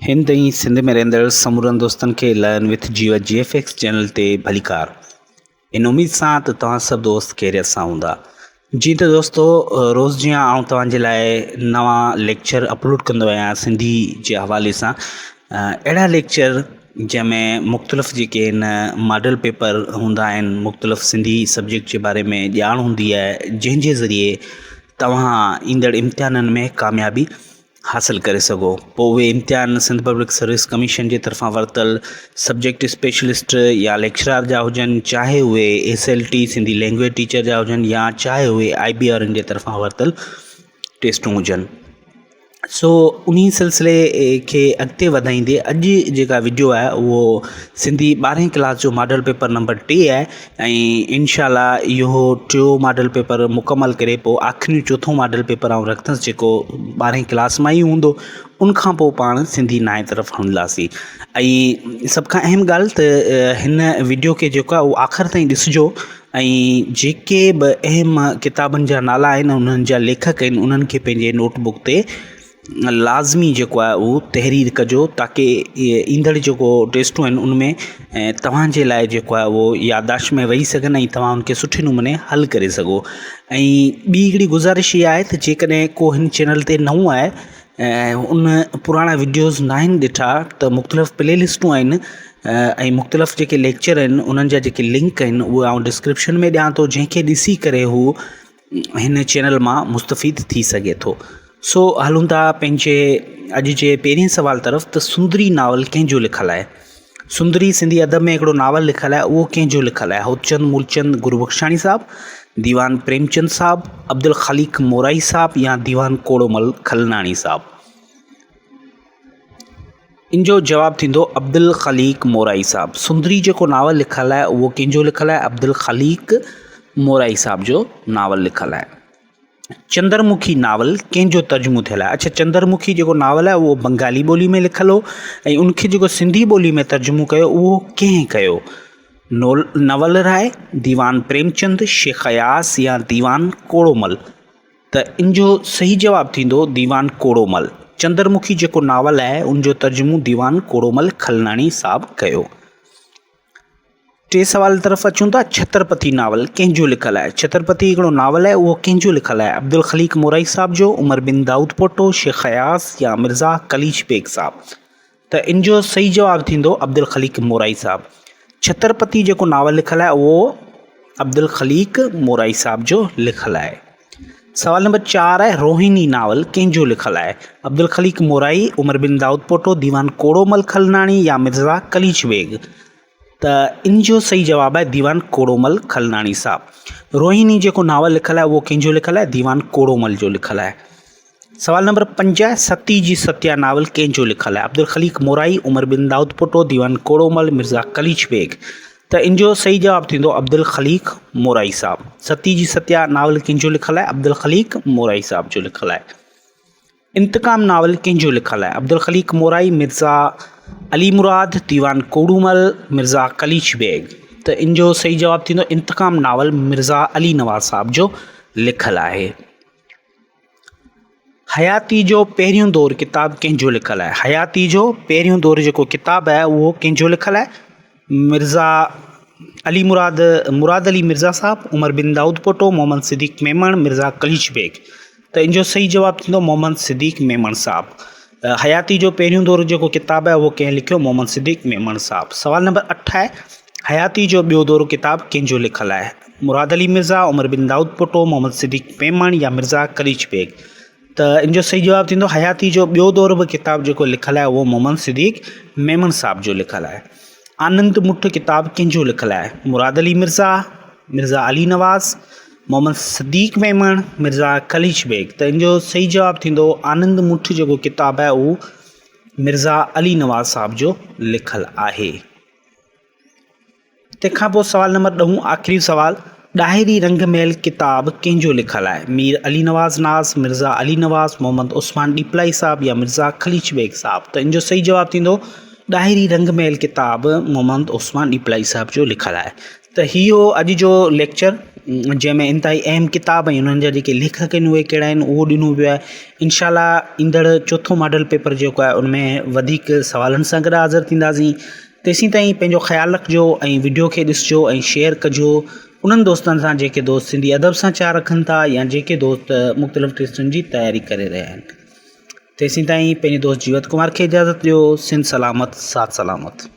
हिन ताईं सिंध में रहंदड़ समूरनि दोस्तनि खे लर्न विथ जीवा GFX चैनल ते भलीकार। इन उम्मीद सां त तव्हां सभु दोस्त खैरियत सां हूंदा। जी त दोस्तो, रोज़ जीअं आउं तव्हांजे लाइ नवां लेक्चर अपलोड कंदो आहियां सिंधी जे हवाले सां। अहिड़ा लेक्चर जंहिंमें मुख़्तलिफ़ जेके आहिनि मॉडल पेपर हूंदा आहिनि, मुख़्तलिफ़ सिंधी सब्जेक्ट जे बारे में ॼाण हूंदी आहे, जंहिंजे ज़रिए तव्हां ईंदड़ इम्तिहाननि में कामयाबी हासिल करे सघो। पोइ उहे इम्तिहान सिंध पब्लिक सर्विस कमीशन जे तरफ़ां वरितल सब्जेक्ट स्पेशलिस्ट या लेक्चरार जा हुजनि, चाहे उहे SLT सिंधी लैंग्वेज टीचर जा हुजनि या चाहे उहे IBR जे तरफ़ां वरितल टेस्टूं हुजनि। सो उन सिलसिले खे अॻिते वधाईंदे अॼु जेका वीडियो आहे उहो सिंधी 12वीं क्लास जो मॉडल पेपर नंबर 3 आहे ऐं इनशाला इहो टियों मॉडल पेपर मुकमल करे पोइ आख़िरी चौथों मॉडल पेपर आउं रखंदुसि जेको 12वीं क्लास मां ई हूंदो। उनखां पोइ पाण सिंधी 9 तरफ़ हलंदासीं। ऐं सभ खां अहम ॻाल्हि त हिन वीडियो खे जेको आहे उहो आख़िर ताईं ॾिसिजो ऐं जेके बि अहम किताबनि जा नाला आहिनि, उन्हनि जा लेखक आहिनि, उन्हनि खे पंहिंजे नोटबुक ते लाज़मी जेको आहे उहो तहरीर कजो ताकी ईंदड़ जेको टेस्टूं आहिनि उनमें तव्हांजे लाइ जेको आहे उहो याददाश्त में वेही सघनि ऐं तव्हां उनखे सुठे नमूने हल करे सघो। ऐं ॿी हिकिड़ी गुज़ारिश इहा आहे त जेकॾहिं को हिन चैनल ते नओं आहे ऐं उन पुराणा वीडियोज़ न आहिनि ॾिठा त मुख़्तलिफ़ प्लेलिस्टूं आहिनि ऐं मुख़्तलिफ़ जेके लेक्चर आहिनि उन्हनि जा जेके लिंक आहिनि उहे आउं डिस्क्रिप्शन में ॾियां थो, जंहिंखे ॾिसी करे हू हिन चैनल मां मुस्तफ़ीद थी सघे थो। सो हलूं था पंहिंजे अॼु जे पहिरें सवाल तरफ़ त सुंदरी नावल कंहिंजो लिखियलु आहे। सुंदरी सिंधी अदब में हिकिड़ो नावल लिखियलु आहे, उहो कंहिंजो लिखियलु आहे? होदचंद मूलचंद गुरबख्शानी साहब, दीवान प्रेमचंद साहब, अब्दुल ख़लीक मोराई साहब या दीवान कोड़ोमल खलनाणी साहब? इन जो जवाबु थींदो अब्दुल ख़लीक मोराई साहब। सुंदरी जेको नावल लिखियलु आहे उहो कंहिंजो लिखियलु आहे? अब्दुल ख़लीक मोराई साहब जो नावल लिखियलु आहे। चंद्रमुखी नावल कंहिंजो तर्जुमो थियल आहे? अच्छा, चंद्रमुखी जेको नावल आहे उहो बंगाली ॿोली में लिखियलु हो ऐं उनखे जेको सिंधी ॿोली में तर्जुमो कयो उहो कंहिं कयो? नवल राय, दीवान प्रेमचंद, शेख अयास या दीवान कोड़ोमल? त इन जो सही जवाबु थींदो दीवान कोड़ोमल। चंद्रमुखी जेको नावल आहे उनजो तर्जुमो दीवान कोड़ोमल खलनाणी साहब कयो। टे सवाल तरफ़ अचूं था। छत्रपति नावल कंहिंजो लिखियलु आहे? छत्रपति हिकिड़ो नावल आहे, उहो कंहिंजो लिखियलु आहे? अब्दुल ख़लीक मोराई साहब जो, उमर बिन दाऊद पोटो, शेख अयास या मिर्ज़ा कलीच बेग साहब? त इन जो सही जवाबु थींदो अब्दुल ख़लीक मोराई साहब। छत्रपति जेको नावल लिखियलु आहे उहो अब्दुल ख़लीक मोराई साहब जो लिखियलु आहे। सवाल नंबर 4 आहे रोहिणी नावल कंहिंजो लिखियलु आहे? अब्दुल ख़लीक मोराई, उमर बिन दाऊद पोटो, दीवान कोड़ोमल खलनाणी या मिर्ज़ा कलीच बेग? त इन जो सही जवाबु आहे दीवान कोड़ोमल खलनाणी साहब। रोहिणी जेको नावल लिखियलु आहे उहो कंहिंजो लिखियलु आहे? दीवान कोड़ोमल जो लिखियलु आहे। सवाल नंबर 5 आहे सती जी सत्या नावल कंहिंजो लिखियलु आहे? अब्दुल ख़लीक मोराई, उमर बिन दाऊद पोटो, दीवान कोड़ोमल, मिर्ज़ा कलीच बेग? त इन जो सही जवाबु थींदो अब्दुल ख़लीक मोराई साहब। सती जी सत्या नावल कंहिंजो लिखियलु आहे? अब्दुल ख़लीक मोराई साहब जो लिखियलु आहे। इंतकाम नावल कंहिंजो लिखियलु आहे? अब्दुल ख़लीक मोराई, मिर्ज़ा अली मुराद, दीवान कोड़ोमल, मिर्ज़ा कलीच बेग? त इन जो सही जवाबु थींदो इंतकाम नावल मिर्ज़ा अली नवाज़ साहब जो लिखियलु आहे। हयाती जो पहिरियों दौर किताब कंहिंजो लिखियलु आहे? हयाती जो पहिरियों दौर जेको किताब आहे उहो कंहिंजो लिखियलु आहे? मिर्ज़ा अली मुराद अली मिर्ज़ा साहब, उमर बिन दाऊद पोटो, मोहम्मद सिद्दीक़ मेमण, मिर्ज़ा कलीच बेग? त इन जो सही जवाबु थींदो मोहम्मद सिद्दीक़ मेमण साहब। हयाती जो पहिरियों दौर जेको किताब आहे उहो कंहिं लिखियो? मोहम्मद सिद्दीक़ मेमण साहब। सवाल नंबर 8 आहे हयाती जो ॿियो दौर किताब कंहिंजो लिखियलु आहे? मुराद अली मिर्ज़ा, उमर बिन दाऊद पोटो, मोहम्मद सिद्दीक़ मेमण या मिर्ज़ा कलीच बेग? त इन जो सही जवाबु थींदो हयाती जो ॿियो दौर बि किताब जेको लिखियलु आहे उहो मोहम्मद सिद्दीक़ मेमण साहब जो लिखियलु आहे। आनंद मुठ किताब कंहिंजो लिखियलु आहे? मुराद अली मिर्ज़ा, मिर्ज़ा अली नवाज़, मोहम्मद सिद्दीक़ मेमण, मिर्ज़ा कलीच बेग? त इन जो सही जवाबु थींदो आनंद मुठ जेको किताब आहे उहो मिर्ज़ा अली नवाज़ साहब जो लिखियलु आहे। तंहिंखां पोइ सवाल नंबर 10 आख़िरी सवाल, ॾाहिरी रंग महल किताब कंहिंजो लिखियलु आहे? मीर अली नवाज़ नाज़, मिर्ज़ा अली नवाज़, मोहम्मद उस्मान ॾीपलाई साहब या मिर्ज़ा कलीच बेग साहब? त इन जो सही जवाबु थींदो ॾाहिरी रंग महल किताब मोहम्मद उस्मान ॾीपलाई साहब जो लिखियलु आहे। त इहो अॼु जो लेक्चर जंहिंमें इंतिहाई अहम किताब ऐं उन्हनि जा जेके लेखक आहिनि उहे कहिड़ा आहिनि उहो ॾिनो वियो आहे। इंशाल्लाह ईंदड़ चोथों मॉडल पेपर जेको आहे उनमें वधीक सवालनि सां गॾु हाज़िर थींदासीं। तेसीं ताईं पंहिंजो ख़्यालु रखिजो ऐं वीडियो खे ॾिसिजो ऐं शेयर कजो उन्हनि दोस्तनि सां जेके दोस्त सिंधी अदब सां चाह रखनि था या जेके दोस्त मुख़्तलिफ़ टेस्टुनि जी तयारी करे रहिया आहिनि। तेसीं ताईं पंहिंजे दोस्त जीवत कुमार खे इजाज़त ॾियो। सिंध सलामत, साथ सलामत।